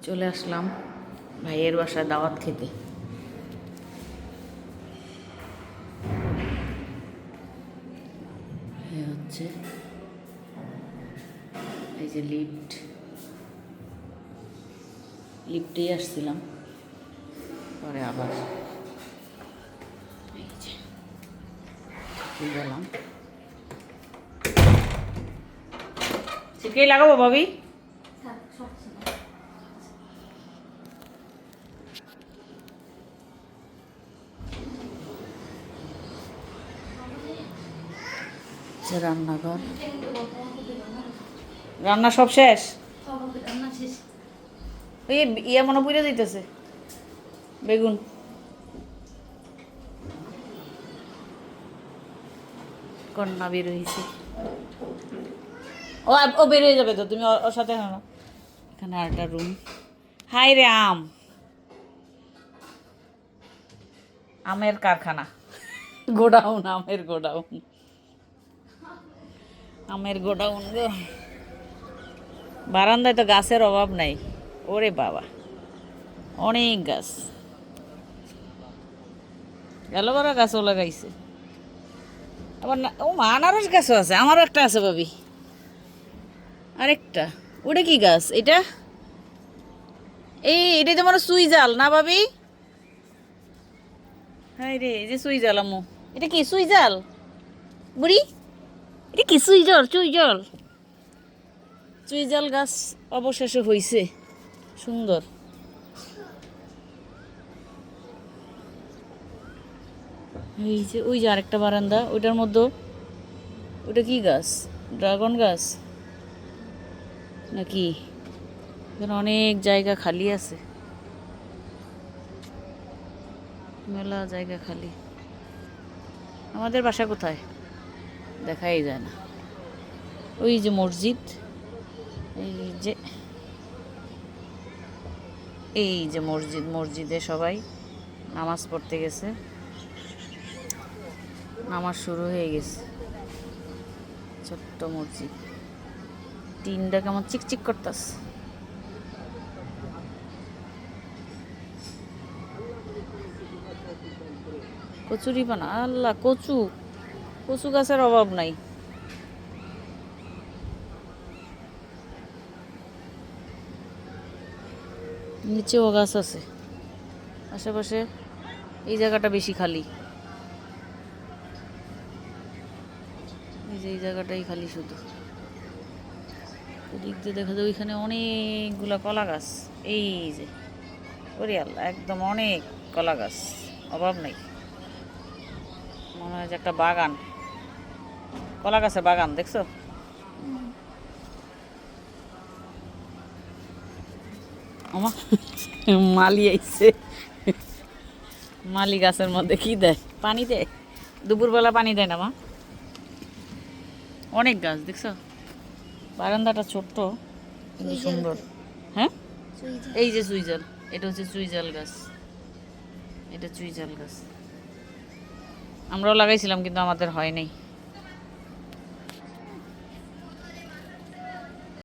চলে আসলাম ভাইয়ের বাসায় দাওয়াত খেতে। এই হচ্ছে এই যে লিফটেই আসছিলাম, পরে আবার এই যে গেলাম। ছিটকেই লাগাবো ভাবি? রান্নাঘর, রান্না সব শেষ। ওই ইয়া মনে পুড়ে যাইতেছে বেগুন। কন্যা বের হয়েছে, ও বের হয়ে যাবে তো, তুমি ওর সাথে। এখানে আরেকটা রুম। হাই রে আমের কারখানা, গোডাউন, আমের গোডাউন, আমের গোডাউন গো। বারান্দায় তো গাছের অভাব নাই, ওরে বাবা অনেক গাছ, অ্যালোভেরা গাছও লাগাইছে আবার। না ও মা, আনারস গাছও আছে, আমারও একটা আছে ভাবি, আরেকটা। ওটা কি গাছ এটা? এটাই তো মনে সুই জাল না ভাবি? হ্যাঁ রে, এই যে সুই জাল আম্মু। এটা কি সুই জাল বুড়ি? এটা কি সুই জাল গাছ অবশেষে হইছে, সুন্দর। এই যে ওই যে আরেকটা বারান্দা, ওইটার মধ্যে ওটা কি গাছ? ড্রাগন গাছ নাকি? এখানে অনেক জায়গা খালি আছে, মেলা জায়গা খালি। আমাদের বাসা কোথায় দেখাই যায় না। ওই যে মসজিদ, এই যে মসজিদে সবাই নামাজ পড়তে গেছে, নামাজ শুরু হয়ে গেছে। ছোট্ট মসজিদ, টিনটা কেমন চিকচিক করতেছে। কচুরি পানা, আল্লাহ, কচু গাছের অভাব নাই। নিচেও গাছ আছে, আশেপাশে এই জায়গাটা বেশি খালি। এই যে এই জায়গাটাই খালি শুধু। ওদিক দিয়ে দেখা যায় ওইখানে অনেকগুলা কলা গাছ। এই যে ওরে আল্লাহ, একদম অনেক কলা গাছ, অভাব নেই। মনে হয় যে একটা বাগান, কলা গাছের বাগান, দেখছো? আমা মালি আইছে, মালি গাছের মধ্যে কি দেয়? পানি দেয়, দুপুরবেলা পানি দেয় না মা। অনেক গাছ দেখছো, বারান্দাটা ছোট্ট কিন্তু সুন্দর। হ্যাঁ, এই যে চুইজাল, এটা হচ্ছে চুইজাল গাছ, এটা চুইজাল গাছ। আমরাও লাগাইছিলাম কিন্তু আমাদের হয় নাই।